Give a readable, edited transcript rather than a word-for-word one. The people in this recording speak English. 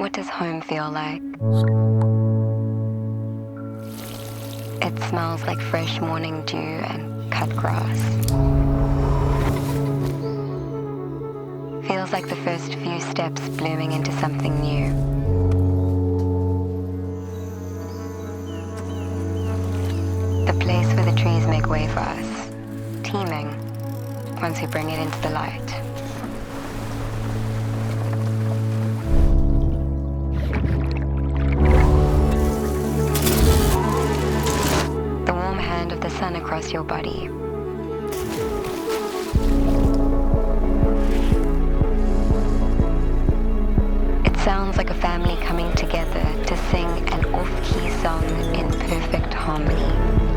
What does home feel like? It smells like fresh morning dew and cut grass. Feels like the first few steps blooming into something new. The place where the trees make way for us, teeming, once we bring it into the light. The warm hand of the sun across your body. It sounds like a family coming together to sing an off-key song in perfect harmony.